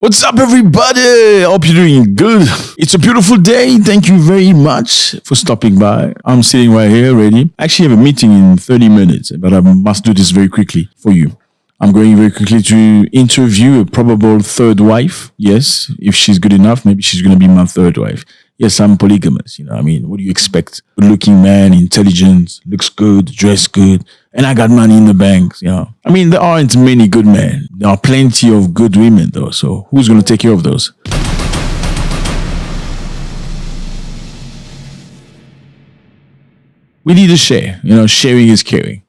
What's up, everybody? Hope you're doing good. It's a beautiful day. Thank you very much for stopping by. I'm sitting right here ready. I actually have a meeting in 30 minutes, but I must do this very quickly for you. I'm going very quickly to interview a probable third wife. Yes, if she's good enough, maybe she's going to be my third wife. Yes, I'm polygamous. What do you expect? Good looking man, intelligent, looks good, dressed good, and I got money in the bank. There aren't many good men. There are plenty of good women, though. So who's going to take care of those? We need to share. Sharing is caring.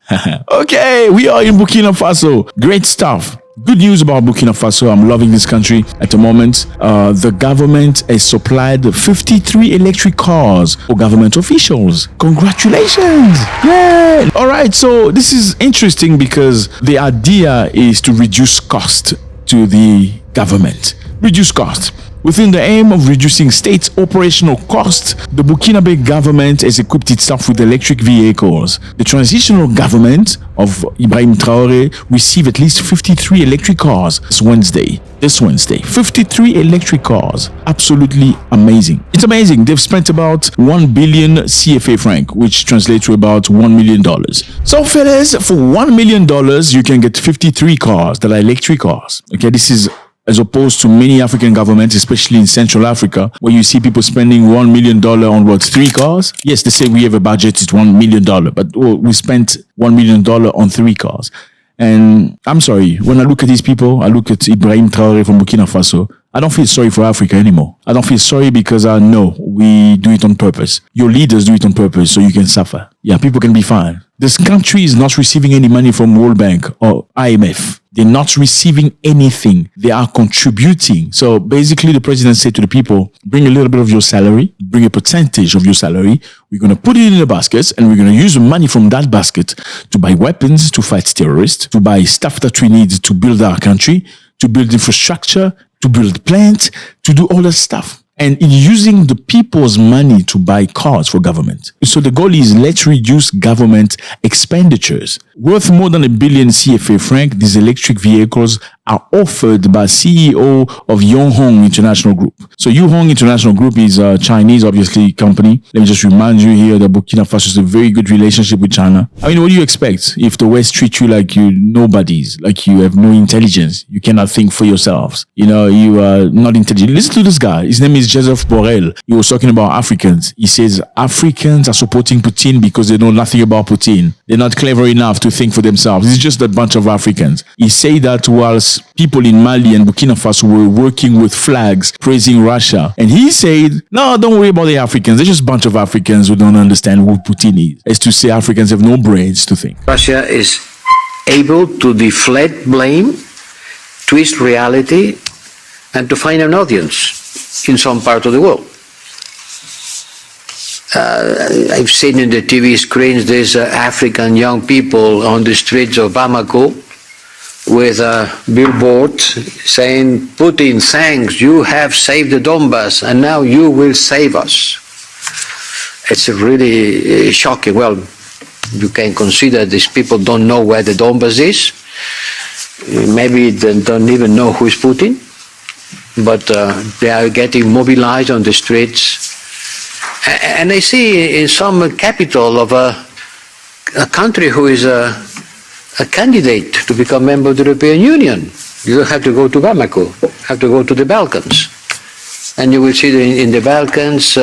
Okay, we are in Burkina Faso. Great stuff. Good news about Burkina Faso. I'm loving this country at the moment. The government has supplied 53 electric cars for government officials. Congratulations! Yeah! All right, so this is interesting because the idea is to reduce cost to the government. Reduce cost. Within the aim of reducing state operational costs, the Burkinabe government has equipped itself with electric vehicles. The transitional government of Ibrahim Traoré received at least 53 electric cars this Wednesday. 53 electric cars. Absolutely amazing. It's amazing. They've spent about 1 billion CFA franc, which translates to about $1 million. So fellas, for $1 million, you can get 53 cars that are electric cars. Okay, this is as opposed to many African governments, especially in Central Africa, where you see people spending $1 million on 3 cars. Yes, they say we have a budget, it's $1 million, but we spent $1 million on 3 cars. And I'm sorry, when I look at these people, I look at Ibrahim Traoré from Burkina Faso, I don't feel sorry for Africa anymore. I don't feel sorry because I know we do it on purpose. Your leaders do it on purpose so you can suffer. Yeah, people can be fine. This country is not receiving any money from World Bank or IMF. They're not receiving anything. They are contributing. So basically the president said to the people, bring a little bit of your salary, bring a percentage of your salary. We're going to put it in a basket and we're going to use the money from that basket to buy weapons, to fight terrorists, to buy stuff that we need to build our country, to build infrastructure, to build plants, to do all that stuff. And using the people's money to buy cars for government. So the goal is let's reduce government expenditures. Worth more than 1 billion CFA franc, these electric vehicles are offered by CEO of Yonghong International Group. So Yonghong International Group is a Chinese, obviously, company. Let me just remind you here that Burkina Faso is a very good relationship with China. What do you expect if the West treats you like you nobodies, like you have no intelligence, you cannot think for yourselves, you are not intelligent. Listen to this guy. His name is Joseph Borrell. He was talking about Africans. He says Africans are supporting Putin because they know nothing about Putin. They're not clever enough to think for themselves. It's just a bunch of Africans. He said that whilst people in Mali and Burkina Faso were working with flags praising Russia. And he said, no, don't worry about the Africans. They're just a bunch of Africans who don't understand who Putin is. As to say Africans have no brains to think. Russia is able to deflect blame, twist reality, and to find an audience in some part of the world. I've seen in the TV screens these African young people on the streets of Bamako with a billboard saying, Putin, thanks, you have saved the Donbass and now you will save us. It's really shocking. Well, you can consider these people don't know where the Donbass is. Maybe they don't even know who is Putin, but they are getting mobilized on the streets. And I see in some capital of a country who is a candidate to become member of the European Union. You don't have to go to Bamako, you have to go to the Balkans. And you will see in the Balkans,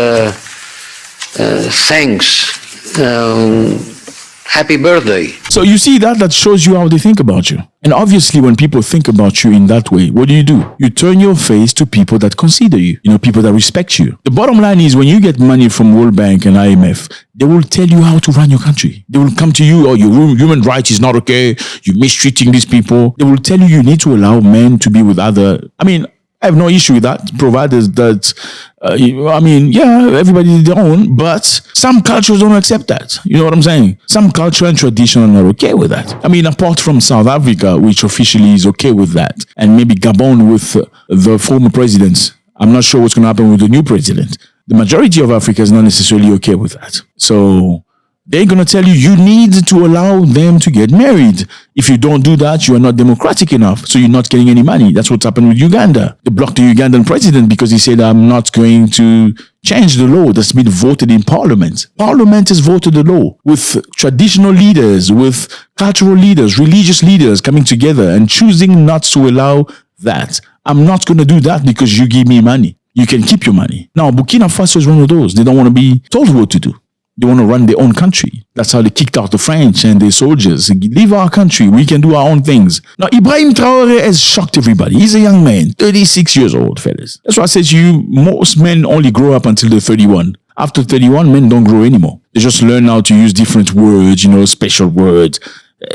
thanks, happy birthday. So you see that shows you how they think about you. And obviously when people think about you in that way, what do? You turn your face to people that consider you, people that respect you. The bottom line is when you get money from World Bank and IMF, they will tell you how to run your country. They will come to you, oh, your human rights is not okay, you're mistreating these people. They will tell you need to allow men to be with other. I have no issue with that, provided that, everybody their own, but some cultures don't accept that. You know what I'm saying? Some culture and tradition are not okay with that. Apart from South Africa, which officially is okay with that, and maybe Gabon with the former presidents, I'm not sure what's going to happen with the new president. The majority of Africa is not necessarily okay with that. So They're going to tell you, you need to allow them to get married. If you don't do that, you are not democratic enough. So you're not getting any money. That's what's happened with Uganda. They blocked the Ugandan president because he said, I'm not going to change the law that's been voted in parliament. Parliament has voted the law with traditional leaders, with cultural leaders, religious leaders coming together and choosing not to allow that. I'm not going to do that because you give me money. You can keep your money. Now, Burkina Faso is one of those. They don't want to be told what to do. They want to run their own country. That's how they kicked out the French and their soldiers. Leave our country. We can do our own things. Now, Ibrahim Traoré has shocked everybody. He's a young man, 36 years old, fellas. That's why I said to you, most men only grow up until they're 31. After 31, men don't grow anymore. They just learn how to use different words, special words,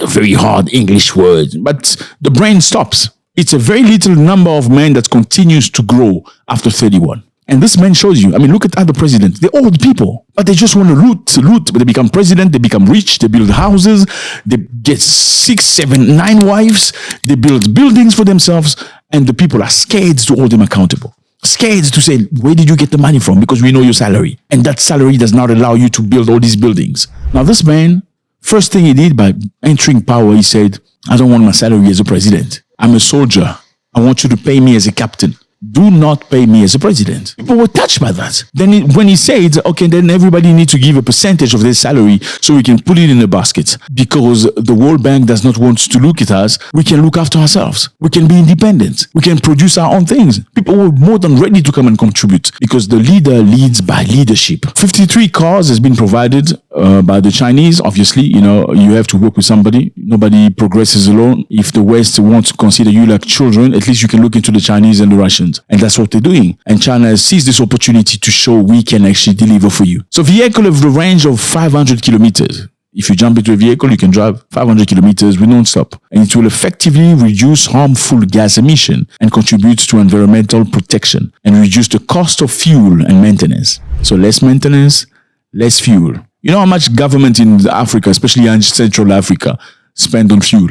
very hard English words. But the brain stops. It's a very little number of men that continues to grow after 31. And this man shows you, look at other presidents. They're old people, but they just want to loot. But they become president, they become rich, they build houses, they get 6, 7, 9 wives, they build buildings for themselves, and the people are scared to hold them accountable. Scared to say, where did you get the money from? Because we know your salary. And that salary does not allow you to build all these buildings. Now, this man, first thing he did by entering power, he said, I don't want my salary as a president. I'm a soldier. I want you to pay me as a captain. Do not pay me as a president. People were touched by that. Then when he said, okay, then everybody needs to give a percentage of their salary so we can put it in a basket. Because the World Bank does not want to look at us, we can look after ourselves. We can be independent. We can produce our own things. People were more than ready to come and contribute because the leader leads by leadership. 53 cars has been provided by the Chinese. Obviously, you have to work with somebody. Nobody progresses alone. If the West wants to consider you like children, at least you can look into the Chinese and the Russians. And that's what they're doing. And China has seized this opportunity to show we can actually deliver for you. So vehicle of the range of 500 kilometers. If you jump into a vehicle, you can drive 500 kilometers with non-stop. And it will effectively reduce harmful gas emission and contribute to environmental protection and reduce the cost of fuel and maintenance. So less maintenance, less fuel. You know how much government in Africa, especially in Central Africa, spend on fuel?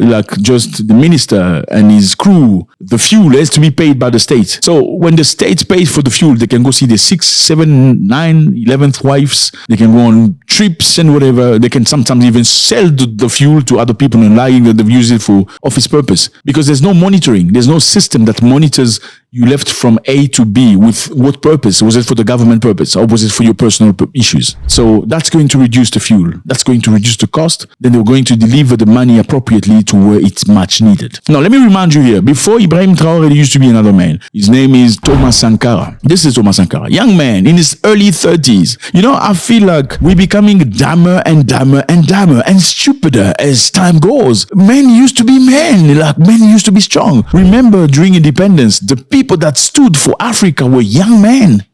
Like just the minister and his crew, the fuel has to be paid by the state. So when the state pays for the fuel, they can go see their 6, 7, 9, 11th wives. They can go on trips and whatever. They can sometimes even sell the fuel to other people and lying that they've used it for office purpose. Because there's no monitoring. There's no system that monitors you left from A to B with what purpose? Was it for the government purpose or was it for your personal issues? So that's going to reduce the fuel. That's going to reduce the cost. Then they're going to deliver the money appropriately to where it's much needed. Now, let me remind you here, before Ibrahim Traoré, there used to be another man. His name is Thomas Sankara. This is Thomas Sankara, young man in his early 30s. I feel like we're becoming dumber and dumber and dumber and stupider as time goes. Men used to be men, like men used to be strong. Remember, during independence, the people that stood for Africa were young men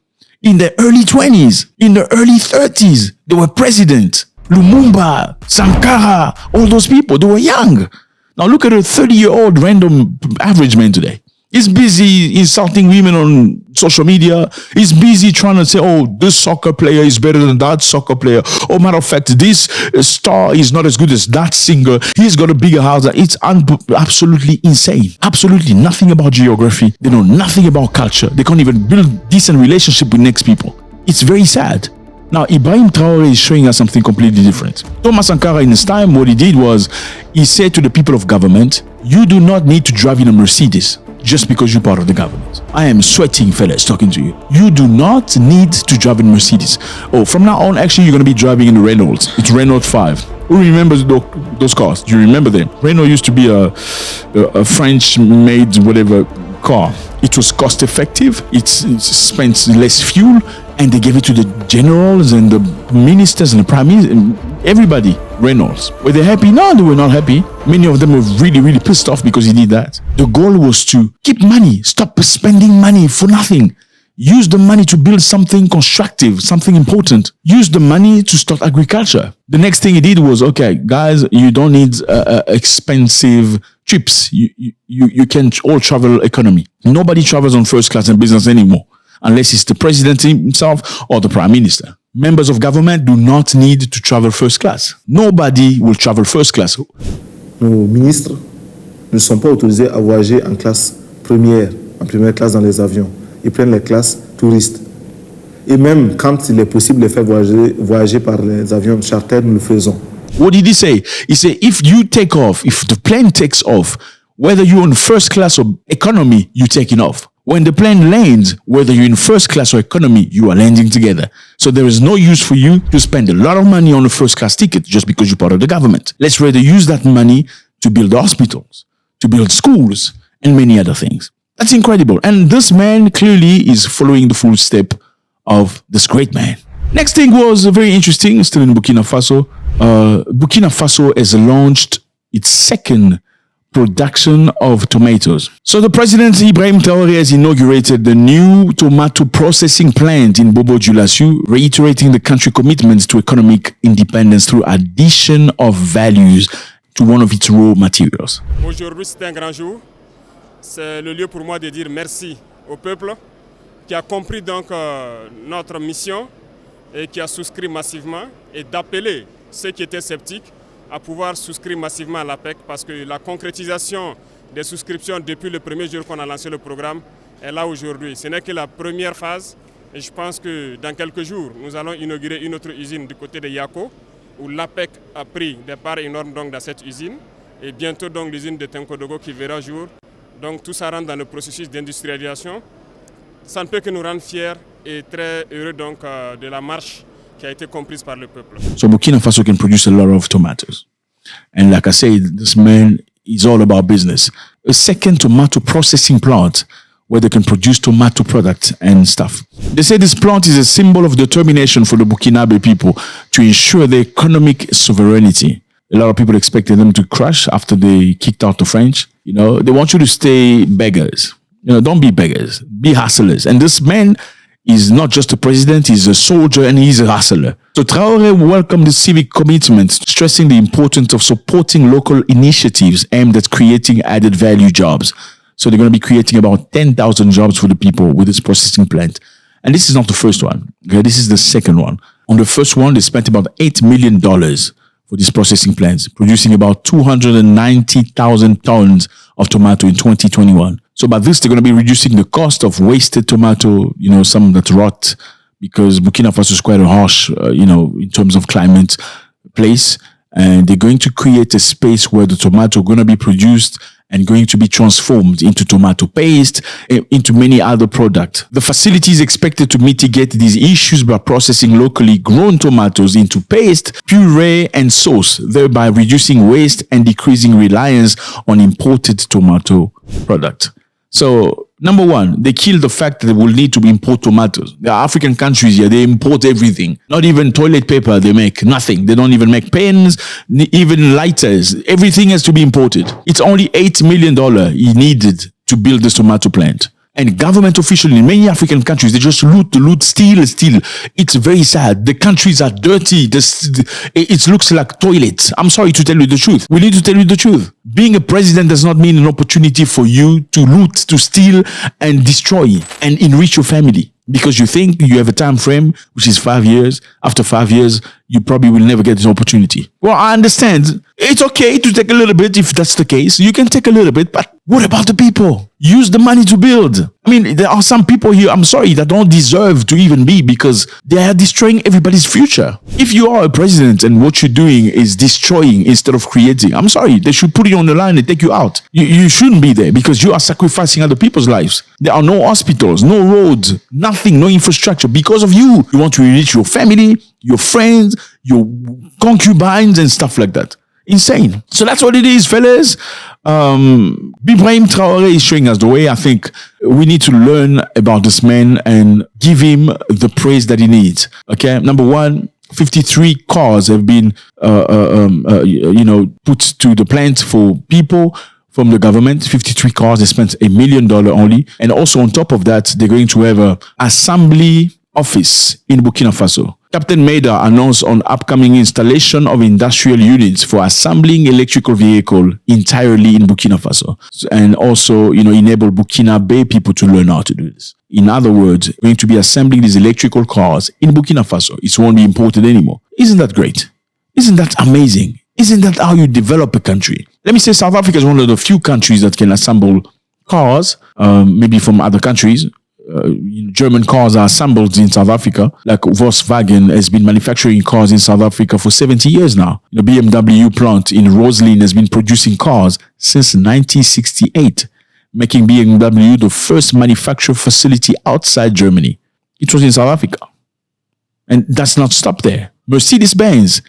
in their early 20s, in their early 30s. They were president. Lumumba, Sankara, all those people, they were young. Now look at a 30-year-old random average man today. He's busy insulting women on social media. He's busy trying to say, oh, this soccer player is better than that soccer player. Oh, matter of fact, this star is not as good as that singer. He's got a bigger house. It's absolutely insane. Absolutely nothing about geography. They know nothing about culture. They can't even build decent relationship with next people. It's very sad. Now, Ibrahim Traoré is showing us something completely different. Thomas Sankara, in his time, what he did was, he said to the people of government, you do not need to drive in a Mercedes just because you're part of the government. I am sweating, fellas, talking to you. You do not need to drive in Mercedes. Oh, from now on, actually, you're going to be driving in the Renault. It's Renault 5. Who remembers those cars? Do you remember them? Renault used to be a French-made whatever car. It was cost effective. It spent less fuel. And they gave it to the generals and the ministers and the prime minister and everybody. Reynolds. Were they happy? No, they were not happy. Many of them were really, really pissed off because he did that. The goal was to keep money. Stop spending money for nothing. Use the money to build something constructive, something important. Use the money to start agriculture. The next thing he did was, okay, guys, you don't need expensive trips. You can all travel economy. Nobody travels on first class in business anymore, unless it's the president himself or the prime minister. Members of government do not need to travel first class. Nobody will travel first class. Nos ministres ne sont pas autorisés à voyager en première classe dans les avions. Ils prennent les classes touristes. Et même quand il est possible de faire voyager par les avions charter, nous le faisons. What did he say? He said, if you take off, if the plane takes off, whether you're in first class or economy, you're taking off. When the plane lands, whether you're in first class or economy, you are landing together. So there is no use for you to spend a lot of money on a first class ticket just because you're part of the government. Let's rather use that money to build hospitals, to build schools, and many other things. That's incredible. And this man clearly is following the full step of this great man. Next thing was very interesting, still in Burkina Faso. Burkina Faso has launched its second production of tomatoes. So the president, Ibrahim Traoré, has inaugurated the new tomato processing plant in Bobo-Dioulasso, reiterating the country's commitments to economic independence through addition of values to one of its raw materials. Aujourd'hui, c'est un grand jour. C'est le lieu pour moi de dire merci au peuple qui a compris donc notre mission et qui a souscrit massivement et d'appeler ceux qui étaient sceptiques à pouvoir souscrire massivement à l'APEC parce que la concrétisation des souscriptions depuis le premier jour qu'on a lancé le programme est là aujourd'hui. Ce n'est que la première phase et je pense que dans quelques jours, nous allons inaugurer une autre usine du côté de Yako où l'APEC a pris des parts énormes donc, dans cette usine et bientôt donc l'usine de Tenkodogo qui verra jour. Donc tout ça rentre dans le processus d'industrialisation. Ça ne peut que nous rendre fiers et très heureux donc de la marche qui a été comprise par le peuple. So Burkina Faso can produce a lot of tomatoes. And like I said, this man is all about business. A second tomato processing plant where they can produce tomato products and stuff. They say this plant is a symbol of determination for the Burkinabe people to ensure their economic sovereignty. A lot of people expected them to crash after they kicked out the French. You know, they want you to stay beggars. You know, don't be beggars, be hustlers. And this man is not just a president, he's a soldier and he's a hustler. So Traoré welcomed the civic commitment, stressing the importance of supporting local initiatives aimed at creating added value jobs. So they're going to be creating about 10,000 jobs for the people with this processing plant. And this is not the first one. Okay? This is the second one. On the first one, they spent about $8 million for these processing plants, producing about 290,000 tons of tomato in 2021. So by this, they're going to be reducing the cost of wasted tomato, you know, some that rot, because Burkina Faso is quite a harsh, you know, in terms of climate place. And they're going to create a space where the tomato is going to be produced and going to be transformed into tomato paste, into many other products. The facility is expected to mitigate these issues by processing locally grown tomatoes into paste, puree, and sauce, thereby reducing waste and decreasing reliance on imported tomato products. So, number one, they kill the fact that they will need to import tomatoes. There are African countries here, they import everything. Not even toilet paper, they make nothing. They don't even make pens, even lighters. Everything has to be imported. It's only $8 million he needed to build this tomato plant. And government officials in many African countries, they just loot, steal. It's very sad. The countries are dirty. It looks like toilets. I'm sorry to tell you the truth. We need to tell you the truth. Being a president does not mean an opportunity for you to loot, to steal, and destroy, and enrich your family. Because you think you have a time frame, which is 5 years. After 5 years, you probably will never get this opportunity. Well, I understand. It's okay to take a little bit if that's the case. You can take a little bit, but what about the people? Use the money to build. I mean, there are some people here, I'm sorry, that don't deserve to even be because they are destroying everybody's future. If you are a president and what you're doing is destroying instead of creating, I'm sorry, they should put you on the line and take you out. You shouldn't be there because you are sacrificing other people's lives. There are no hospitals, no roads, nothing, no infrastructure because of you. You want to enrich your family, your friends, your concubines and stuff like that. Insane. So that's what it is, fellas. Ibrahim Traoré is showing us the way. I think we need to learn about this man and give him the praise that he needs. Okay. Number one, 53 cars have been, you know, put to the plant for people from the government. 53 cars. They spent $1 million only. And also on top of that, they're going to have an assembly office in Burkina Faso. Captain Maida announced on upcoming installation of industrial units for assembling electrical vehicle entirely in Burkina Faso. And also, you know, enable Burkina Bay people to learn how to do this. In other words, going to be assembling these electrical cars in Burkina Faso. It won't be imported anymore. Isn't that great? Isn't that amazing? Isn't that how you develop a country? Let me say South Africa is one of the few countries that can assemble cars, maybe from other countries, German cars are assembled in South Africa. Like Volkswagen has been manufacturing cars in South Africa for 70 years now. The BMW plant in Roslyn has been producing cars since 1968, making BMW the first manufacturing facility outside Germany. It was in South Africa. And that's not stopped there. Mercedes-Benz,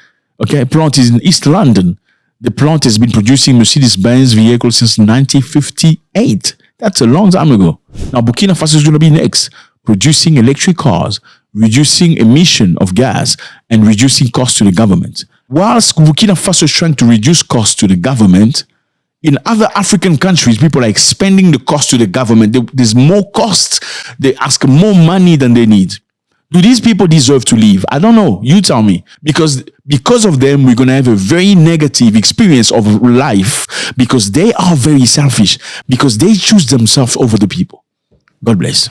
plant is in East London. The plant has been producing Mercedes-Benz vehicles since 1958. That's a long time ago. Now, Burkina Faso is going to be next, producing electric cars, reducing emission of gas, and reducing costs to the government. Whilst Burkina Faso is trying to reduce costs to the government, in other African countries, people are expanding the cost to the government. There's more costs. They ask more money than they need. Do these people deserve to leave? I don't know. You tell me. Because of them, we're going to have a very negative experience of life because they are very selfish, because they choose themselves over the people. God bless.